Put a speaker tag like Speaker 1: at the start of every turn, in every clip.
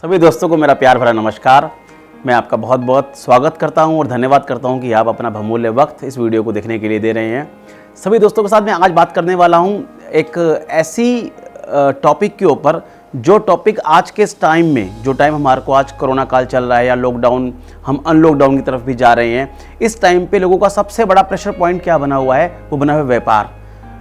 Speaker 1: सभी दोस्तों को मेरा प्यार भरा नमस्कार। मैं आपका बहुत बहुत स्वागत करता हूं और धन्यवाद करता हूं कि आप अपना बहुमूल्य वक्त इस वीडियो को देखने के लिए दे रहे हैं। सभी दोस्तों के साथ मैं आज बात करने वाला हूं एक ऐसी टॉपिक के ऊपर जो टॉपिक आज के इस टाइम में, जो टाइम हमारे को आज कोरोना काल चल रहा है या लॉकडाउन, हम अनलॉकडाउन की तरफ भी जा रहे हैं, इस टाइम पे लोगों का सबसे बड़ा प्रेशर पॉइंट क्या बना हुआ है? वो बना हुआ है व्यापार।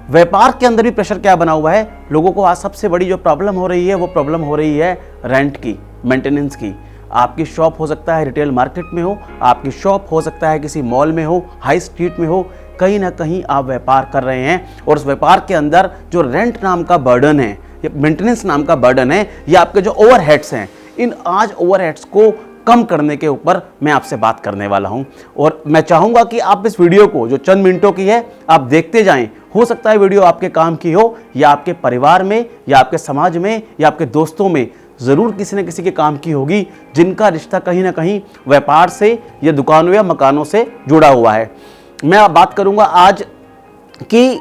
Speaker 1: व्यापार के अंदर भी प्रेशर क्या बना हुआ है? लोगों को आज सबसे बड़ी जो प्रॉब्लम हो रही है वो प्रॉब्लम हो रही है रेंट की, मेंटेनेंस की। आपकी शॉप हो सकता है रिटेल मार्केट में हो, आपकी शॉप हो सकता है किसी मॉल में हो, हाई स्ट्रीट में हो, कहीं ना कहीं आप व्यापार कर रहे हैं और उस व्यापार के अंदर जो रेंट नाम का बर्डन है या मेंटेनेंस नाम का बर्डन है या आपके जो ओवरहेड्स हैं, इन आज ओवरहेड्स को कम करने के ऊपर मैं आपसे बात करने वाला हूं। और मैं चाहूंगा कि आप इस वीडियो को, जो चंद मिनटों की है, आप देखते जाएं। हो सकता है वीडियो आपके काम की हो या आपके परिवार में या आपके समाज में या आपके दोस्तों में ज़रूर किसी न किसी के काम की होगी, जिनका रिश्ता कहीं ना कहीं व्यापार से या दुकानों या मकानों से जुड़ा हुआ है। मैं अब बात करूंगा आज कि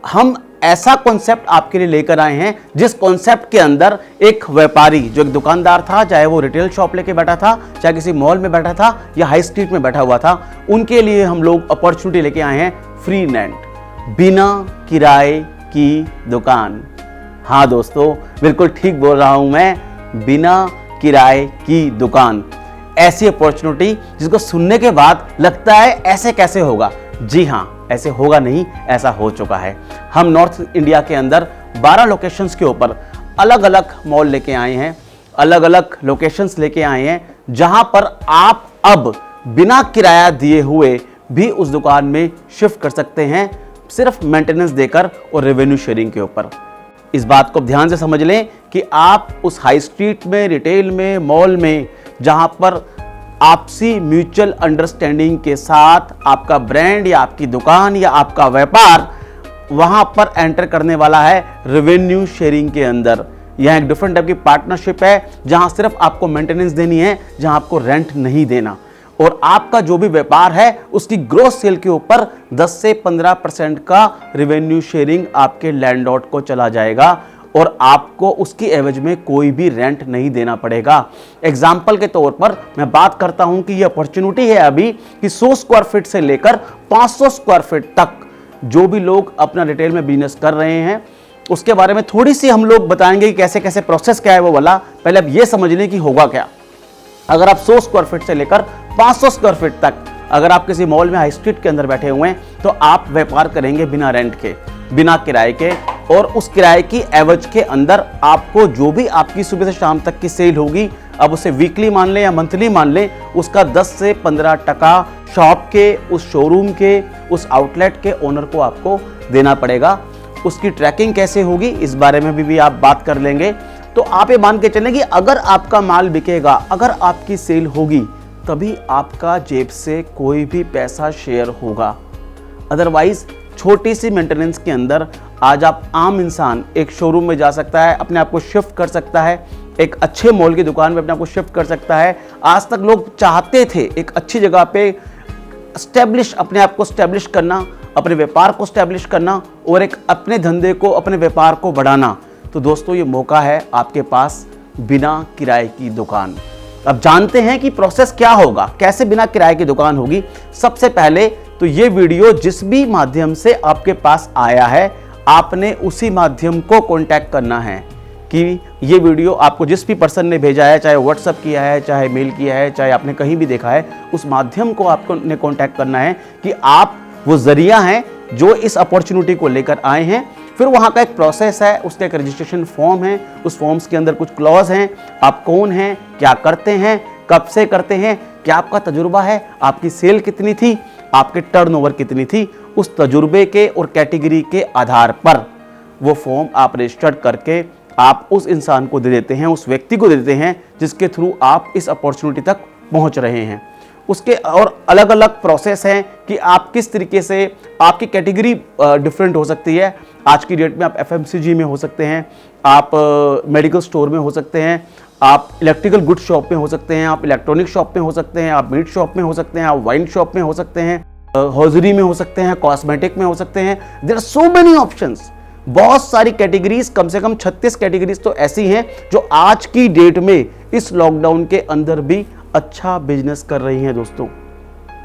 Speaker 1: हम ऐसा कॉन्सेप्ट आपके लिए लेकर आए हैं जिस कॉन्सेप्ट के अंदर एक व्यापारी, जो एक दुकानदार था, चाहे वो रिटेल शॉप लेके बैठा था, चाहे किसी मॉल में बैठा था या हाई स्ट्रीट में बैठा हुआ था, उनके लिए हम लोग अपॉर्चुनिटी लेके आए हैं फ्री रेंट, बिना किराए की दुकान। हाँ दोस्तों, बिल्कुल ठीक बोल रहा हूं मैं, बिना किराए की दुकान। ऐसी अपॉर्चुनिटी जिसको सुनने के बाद लगता है ऐसे कैसे होगा। जी हाँ, ऐसे होगा नहीं, ऐसा हो चुका है। हम नॉर्थ इंडिया के अंदर 12 लोकेशंस के ऊपर अलग अलग मॉल लेके आए हैं, अलग अलग लोकेशंस लेके आए हैं, जहां पर आप अब बिना किराया दिए हुए भी उस दुकान में शिफ्ट कर सकते हैं, सिर्फ मेंटेनेंस देकर और रेवेन्यू शेयरिंग के ऊपर। इस बात को ध्यान से समझ लें कि आप उस हाई स्ट्रीट में, रिटेल में, मॉल में, जहां पर आपसी म्यूचुअल अंडरस्टैंडिंग के साथ आपका ब्रांड या आपकी दुकान या आपका व्यापार वहां पर एंटर करने वाला है रेवेन्यू शेयरिंग के अंदर। यह एक डिफरेंट टाइप की पार्टनरशिप है जहां सिर्फ आपको मेंटेनेंस देनी है, जहां आपको रेंट नहीं देना, और आपका जो भी व्यापार है उसकी ग्रोस सेल के ऊपर 10 से 15% का रेवेन्यू शेयरिंग आपके लैंडलॉर्ड को चला जाएगा और आपको उसकी एवज में कोई भी रेंट नहीं देना पड़ेगा। एग्जाम्पल के तौर पर मैं बात करता हूं कि यह अपॉर्चुनिटी है अभी कि 100 स्क्वायर फीट से लेकर 500 स्क्वायर फीट तक जो भी लोग अपना रिटेल में बिजनेस कर रहे हैं, उसके बारे में थोड़ी सी हम लोग बताएंगे कि कैसे कैसे प्रोसेस क्या है वो वाला। पहले अब ये समझ लें कि होगा क्या। अगर आप 100 स्क्वायर फीट से लेकर 500 स्क्वायर फीट तक अगर आप किसी मॉल में हाई स्ट्रीट के अंदर बैठे हुए हैं, तो आप व्यापार करेंगे बिना रेंट के, बिना किराए के, और उस किराए की एवज के अंदर आपको जो भी आपकी सुबह से शाम तक की सेल होगी, अब उसे वीकली मान लें या मंथली मान लें, उसका 10 से 15% शॉप के, उस शोरूम के, उस आउटलेट के ओनर को आपको देना पड़ेगा। उसकी ट्रैकिंग कैसे होगी इस बारे में भी आप बात कर लेंगे। तो आप ये मान के चलें कि अगर आपका माल बिकेगा, अगर आपकी सेल होगी, तभी आपका जेब से कोई भी पैसा शेयर होगा। अदरवाइज छोटी सी मेंटेनेंस के अंदर आज आप आम इंसान एक शोरूम में जा सकता है, अपने आप को शिफ्ट कर सकता है, एक अच्छे मॉल की दुकान में अपने आप को शिफ्ट कर सकता है। आज तक लोग चाहते थे एक अच्छी जगह पे अपने आप को स्टैब्लिश करना, अपने व्यापार को स्टैब्लिश करना और एक अपने धंधे को, अपने व्यापार को बढ़ाना। तो दोस्तों, ये मौका है आपके पास, बिना किराए की दुकान। अब जानते हैं कि प्रोसेस क्या होगा, कैसे बिना किराए की दुकान होगी। सबसे पहले तो ये वीडियो जिस भी माध्यम से आपके पास आया है, आपने उसी माध्यम को कांटेक्ट करना है कि ये वीडियो आपको जिस भी पर्सन ने भेजा है, चाहे व्हाट्सएप किया है, चाहे मेल किया है, चाहे आपने कहीं भी देखा है, उस माध्यम को आपको ने कांटेक्ट करना है कि आप वो जरिया हैं जो इस अपॉर्चुनिटी को लेकर आए हैं। फिर वहाँ का एक प्रोसेस है, उसका एक रजिस्ट्रेशन फॉर्म है, उस फॉर्म्स के अंदर कुछ क्लॉज हैं, आप कौन हैं, क्या करते हैं, कब से करते हैं, क्या आपका तजुर्बा है, आपकी सेल कितनी थी, आपके टर्नओवर कितनी थी, उस तजुर्बे के और कैटेगरी के आधार पर वो फॉर्म आप रजिस्टर्ड करके आप उस इंसान को दे देते हैं, उस व्यक्ति को दे देते हैं जिसके थ्रू आप इस अपॉर्चुनिटी तक पहुंच रहे हैं। उसके और अलग अलग प्रोसेस हैं कि आप किस तरीके से, आपकी कैटेगरी डिफरेंट हो सकती है। आज की डेट में आप FMCG में हो सकते हैं, आप मेडिकल स्टोर में हो सकते हैं, आप इलेक्ट्रिकल गुड शॉप में हो सकते हैं, आप इलेक्ट्रॉनिक शॉप में हो सकते हैं, आप मीट शॉप में हो सकते हैं, आप वाइन शॉप में हो सकते हैं, हॉजरी में हो सकते हैं, कॉस्मेटिक में हो सकते हैं। There are so many options. बहुत सारी कैटेगरीज, कम से कम 36 कैटेगरीज तो ऐसी हैं जो आज की डेट में इस लॉकडाउन के अंदर भी अच्छा बिजनेस कर रही हैं दोस्तों।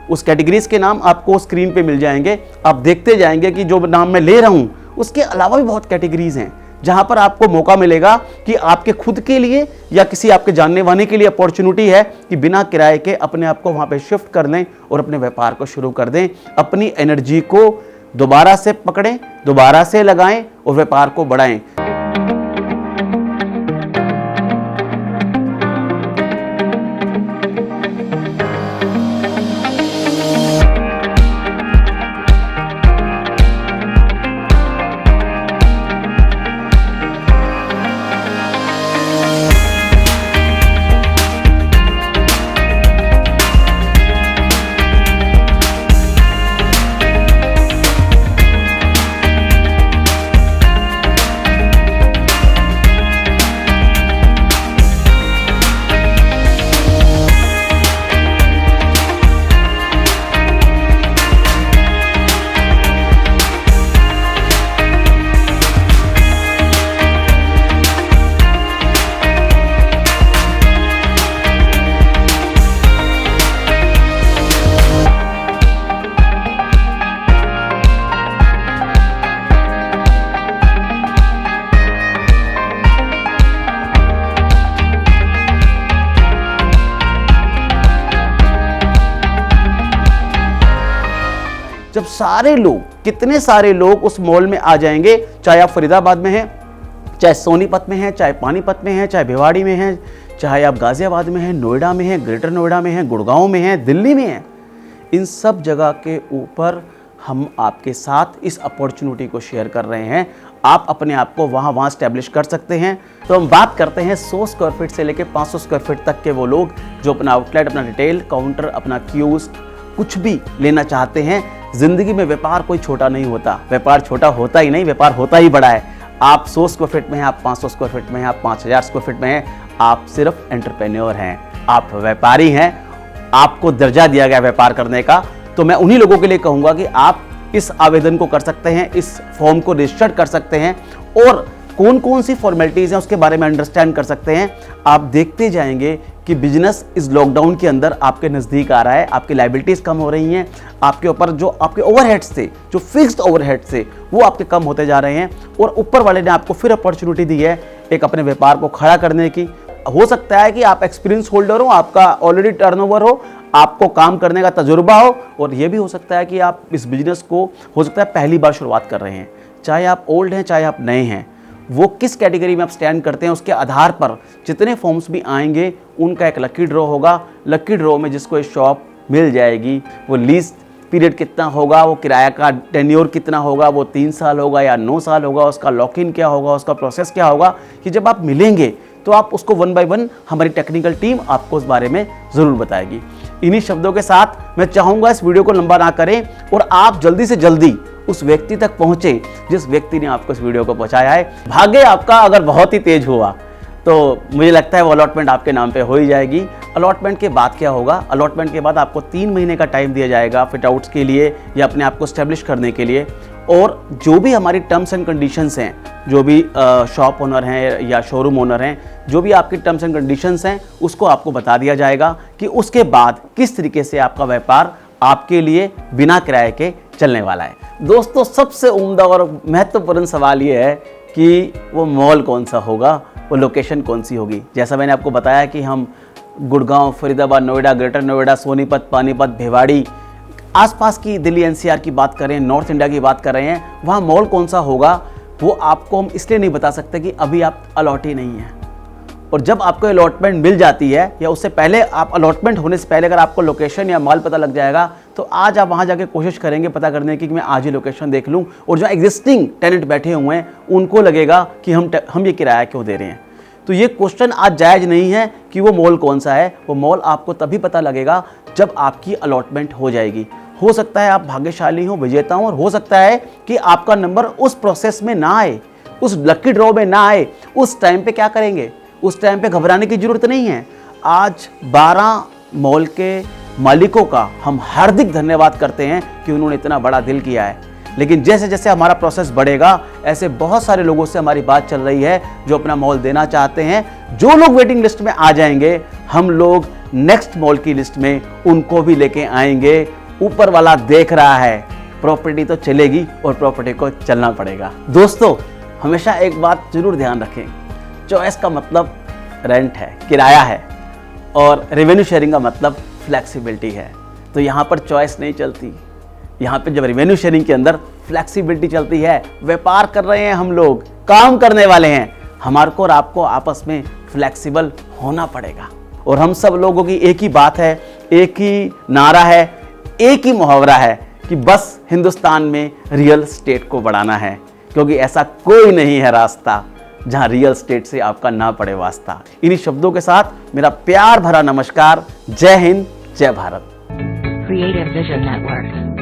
Speaker 1: उस कैटेगरीज के नाम आपको स्क्रीन पे मिल जाएंगे, आप देखते जाएंगे कि जो नाम मैं ले रहा हूं उसके अलावा भी बहुत कैटेगरीज हैं जहां पर आपको मौका मिलेगा कि आपके खुद के लिए या किसी आपके जानने वाले के लिए अपॉर्चुनिटी है कि बिना किराए के अपने आप को वहां पे शिफ्ट कर लें और अपने व्यापार को शुरू कर दें। अपनी एनर्जी को दोबारा से पकड़ें, दोबारा से लगाएं और व्यापार को बढ़ाएं। जब सारे लोग, कितने सारे लोग उस मॉल में आ जाएंगे, चाहे आप फरीदाबाद में हैं, चाहे सोनीपत में हैं, चाहे पानीपत में हैं, चाहे भिवाड़ी में हैं, चाहे आप गाजियाबाद में हैं, नोएडा में हैं, ग्रेटर नोएडा में हैं, गुड़गांव में हैं, दिल्ली में हैं, इन सब जगह के ऊपर हम आपके साथ इस अपॉर्चुनिटी को शेयर कर रहे हैं। आप अपने आप को वहाँ स्टैब्लिश कर सकते हैं। तो हम बात करते हैं 100 स्क्वायर फीट से लेकर 500 स्क्वायर फीट तक के वो लोग जो अपना आउटलेट, अपना रिटेल काउंटर, अपना कियोस्क कुछ भी लेना चाहते हैं। जिंदगी में व्यापार कोई छोटा नहीं होता, व्यापार छोटा होता ही नहीं, व्यापार होता ही बड़ा है। आप 100 स्क्वायर फीट में हैं, आप 500 स्क्वायर फीट में हैं, आप 5000 स्क्वायर फीट में हैं, आप सिर्फ एंटरप्रेन्योर हैं, आप व्यापारी हैं, आपको दर्जा दिया गया व्यापार करने का। तो मैं उन्हीं लोगों के लिए कहूंगा कि आप इस आवेदन को कर सकते हैं, इस फॉर्म को रजिस्टर कर सकते हैं और कौन कौन सी फॉर्मेलिटीज़ हैं उसके बारे में अंडरस्टैंड कर सकते हैं। आप देखते जाएंगे कि बिजनेस इस लॉकडाउन के अंदर आपके नज़दीक आ रहा है, आपकी लायबिलिटीज़ कम हो रही हैं, आपके ऊपर जो आपके ओवरहेड्स थे, जो फिक्स्ड ओवरहेड्स थे, वो आपके कम होते जा रहे हैं और ऊपर वाले ने आपको फिर अपॉर्चुनिटी दी है एक अपने व्यापार को खड़ा करने की। हो सकता है कि आप एक्सपीरियंस होल्डर हो, आपका ऑलरेडी टर्नओवर हो, आपको काम करने का तजुर्बा हो, और ये भी हो सकता है कि आप इस बिजनेस को हो सकता है पहली बार शुरुआत कर रहे हैं। चाहे आप ओल्ड हैं, चाहे आप नए हैं, वो किस कैटेगरी में आप स्टैंड करते हैं उसके आधार पर जितने फॉर्म्स भी आएंगे उनका एक लकी ड्रॉ होगा। लकी ड्रॉ में जिसको ये शॉप मिल जाएगी, वो लीज पीरियड कितना होगा, वो किराया का टेन्योर कितना होगा, वो 3 साल होगा या 9 साल होगा, उसका लॉक इन क्या होगा, उसका प्रोसेस क्या होगा, कि जब आप मिलेंगे तो आप उसको 1 बाय 1 हमारी टेक्निकल टीम आपको उस बारे में ज़रूर बताएगी। इन्हीं शब्दों के साथ मैं चाहूँगा इस वीडियो को लंबा ना करें और आप जल्दी से जल्दी उस व्यक्ति तक पहुंचे जिस व्यक्ति ने आपको इस वीडियो को पहुंचाया है। भाग्य आपका अगर बहुत ही तेज हुआ तो मुझे लगता है वो अलॉटमेंट आपके नाम पे हो ही जाएगी। अलॉटमेंट के बाद क्या होगा, अलॉटमेंट के बाद आपको 3 महीने का टाइम दिया जाएगा फिट आउट्स के लिए या अपने आप को स्टैब्लिश करने के लिए। और जो भी हमारी टर्म्स एंड कंडीशंस हैं, जो भी शॉप ओनर हैं या शोरूम ओनर हैं, जो भी आपकी टर्म्स एंड कंडीशंस हैं उसको आपको बता दिया जाएगा कि उसके बाद किस तरीके से आपका व्यापार आपके लिए बिना किराए के चलने वाला है। दोस्तों, सबसे उम्दा और महत्वपूर्ण सवाल ये है कि वो मॉल कौन सा होगा, वो लोकेशन कौन सी होगी। जैसा मैंने आपको बताया कि हम गुड़गांव, फरीदाबाद, नोएडा, ग्रेटर नोएडा, सोनीपत, पानीपत, भिवाड़ी, आसपास की दिल्ली एनसीआर की बात करें, नॉर्थ इंडिया की बात कर रहे हैं, वहाँ मॉल कौन सा होगा वो आपको हम इसलिए नहीं बता सकते कि अभी आप अलॉट ही नहीं हैं। और जब आपको अलॉटमेंट मिल जाती है या उससे पहले, आप अलॉटमेंट होने से पहले अगर आपको लोकेशन या माल पता लग जाएगा तो आज आप वहाँ जाके कोशिश करेंगे पता करने की कि मैं आज ही लोकेशन देख लूँ। और जो एग्जिस्टिंग टेनेंट बैठे हुए हैं उनको लगेगा कि हम ये किराया क्यों दे रहे हैं। तो ये क्वेश्चन आज जायज़ नहीं है कि वो मॉल कौन सा है। वो मॉल आपको तभी पता लगेगा जब आपकी अलॉटमेंट हो जाएगी। हो सकता है आप भाग्यशाली हो, विजेता हो, और हो सकता है कि आपका नंबर उस प्रोसेस में ना आए, उस लकी ड्रॉ में ना आए। उस टाइम पे क्या करेंगे? उस टाइम पे घबराने की जरूरत नहीं है। आज 12 मॉल के मालिकों का हम हार्दिक धन्यवाद करते हैं कि उन्होंने इतना बड़ा दिल किया है। लेकिन जैसे जैसे हमारा प्रोसेस बढ़ेगा, ऐसे बहुत सारे लोगों से हमारी बात चल रही है जो अपना मॉल देना चाहते हैं। जो लोग वेटिंग लिस्ट में आ जाएंगे, हम लोग नेक्स्ट मॉल की लिस्ट में उनको भी लेके आएंगे। ऊपर वाला देख रहा है, प्रॉपर्टी तो चलेगी और प्रॉपर्टी को चलना पड़ेगा। दोस्तों, हमेशा एक बात जरूर ध्यान रखें, चॉइस का मतलब रेंट है, किराया है, और रेवेन्यू शेयरिंग का मतलब फ्लेक्सिबिलिटी है। तो यहाँ पर चॉइस नहीं चलती। यहाँ पे जब रेवेन्यू शेयरिंग के अंदर फ्लेक्सिबिलिटी चलती है, व्यापार कर रहे हैं हम लोग, काम करने वाले हैं, हमारे को और आपको आपस में फ्लेक्सिबल होना पड़ेगा। और हम सब लोगों की एक ही बात है, एक ही नारा है, एक ही मुहावरा है कि बस हिंदुस्तान में रियल एस्टेट को बढ़ाना है, क्योंकि ऐसा कोई नहीं है रास्ता जहां रियल एस्टेट से आपका ना पड़े वास्ता। इन्हीं शब्दों के साथ मेरा प्यार भरा नमस्कार। जय हिंद, जय भारत।
Speaker 2: Creative Vision Network.